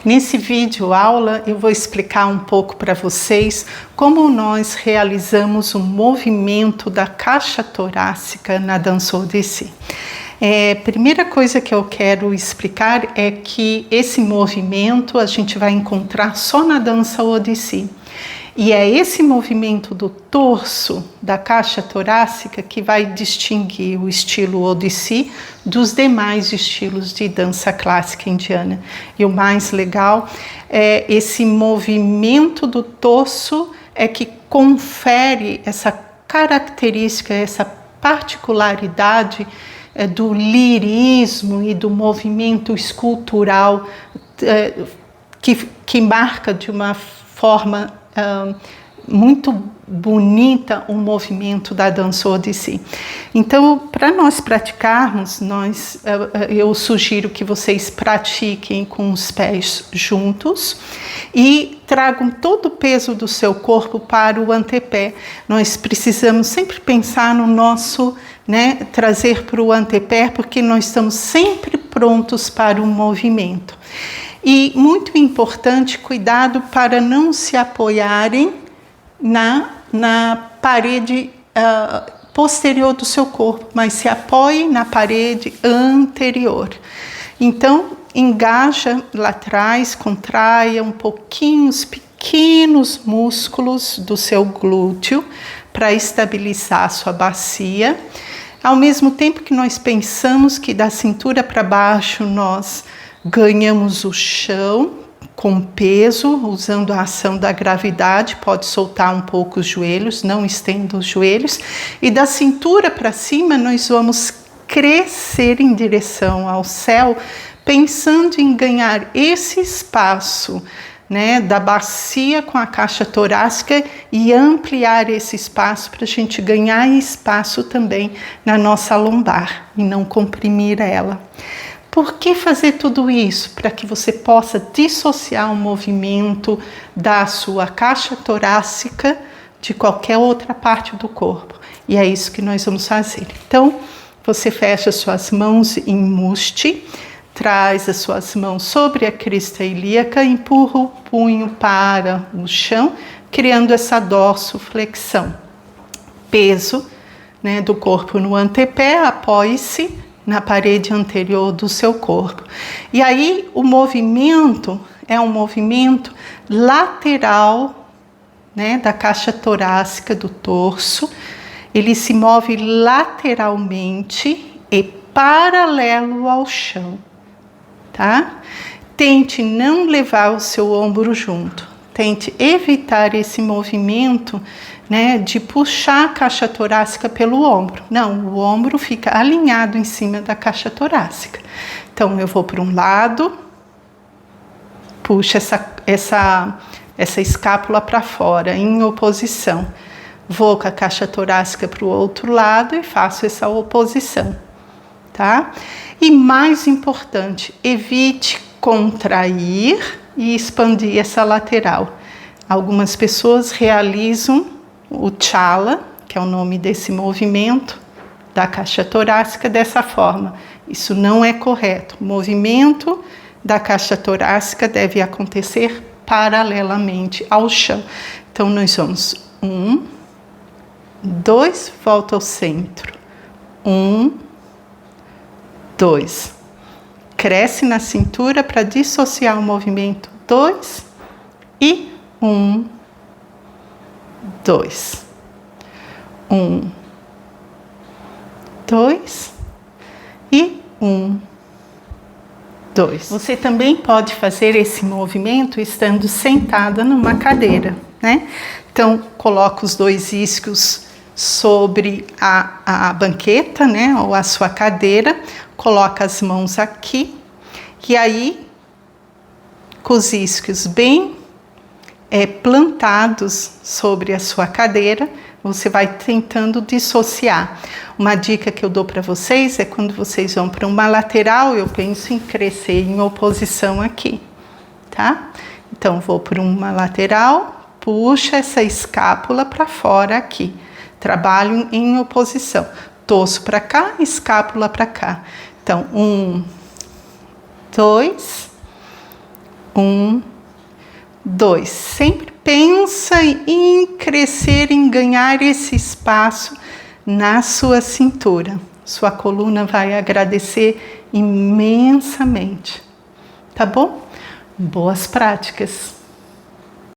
Nesse vídeo aula eu vou explicar um pouco para vocês como nós realizamos o movimento da caixa torácica na dança Odissi. Primeira coisa que eu quero explicar é que esse movimento a gente vai encontrar só na dança Odissi. E é esse movimento do torso da caixa torácica que vai distinguir o estilo Odissi dos demais estilos de dança clássica indiana. E o mais legal é esse movimento do torso é que confere essa característica, essa particularidade do lirismo e do movimento escultural que marca de uma forma muito bonita o movimento da dança Odissi. Então, para nós praticarmos, eu sugiro que vocês pratiquem com os pés juntos e tragam todo o peso do seu corpo para o antepé. Nós precisamos sempre pensar no nosso, trazer para o antepé, porque nós estamos sempre prontos para o movimento. E muito importante, cuidado para não se apoiarem na parede posterior do seu corpo, mas se apoiem na parede anterior. Então, engaja lá atrás, contraia um pouquinho os pequenos músculos do seu glúteo para estabilizar a sua bacia. Ao mesmo tempo que nós pensamos que da cintura para baixo nós ganhamos o chão com peso, usando a ação da gravidade, pode soltar um pouco os joelhos, não estenda os joelhos, e da cintura para cima nós vamos crescer em direção ao céu, pensando em ganhar esse espaço, da bacia com a caixa torácica e ampliar esse espaço para a gente ganhar espaço também na nossa lombar e não comprimir ela. Por que fazer tudo isso? Para que você possa dissociar o movimento da sua caixa torácica de qualquer outra parte do corpo. E é isso que nós vamos fazer. Então, você fecha suas mãos em musti, traz as suas mãos sobre a crista ilíaca, empurra o punho para o chão, criando essa dorsoflexão. Peso do corpo no antepé, apoie-se na parede anterior do seu corpo. E aí o movimento é um movimento lateral, da caixa torácica do torso. Ele se move lateralmente e paralelo ao chão, tá? Tente não levar o seu ombro junto. Tente evitar esse movimento, de puxar a caixa torácica pelo ombro. Não, o ombro fica alinhado em cima da caixa torácica. Então, eu vou para um lado, puxo essa escápula para fora, em oposição. Vou com a caixa torácica para o outro lado e faço essa oposição, tá? E mais importante, evite contrair e expandir essa lateral. Algumas pessoas realizam o chala, que é o nome desse movimento da caixa torácica, dessa forma. Isso não é correto. O movimento da caixa torácica deve acontecer paralelamente ao chão. Então, nós vamos 1, 2, volta ao centro. 1, 2. Cresce na cintura para dissociar o movimento. 2 e 1, 2. 1, 2 e 1, 2. Você também pode fazer esse movimento estando sentada numa cadeira, Então, coloca os dois isquios sobre a banqueta, ou a sua cadeira, coloca as mãos aqui, e aí, com os isquios bem plantados sobre a sua cadeira, você vai tentando dissociar. Uma dica que eu dou para vocês é quando vocês vão para uma lateral, eu penso em crescer em oposição aqui, tá? Então, vou para uma lateral, puxa essa escápula para fora aqui. Trabalho em oposição. Torso para cá, escápula para cá. Então, 1, 2, 1, 2. Sempre pensa em crescer, em ganhar esse espaço na sua cintura. Sua coluna vai agradecer imensamente. Tá bom? Boas práticas!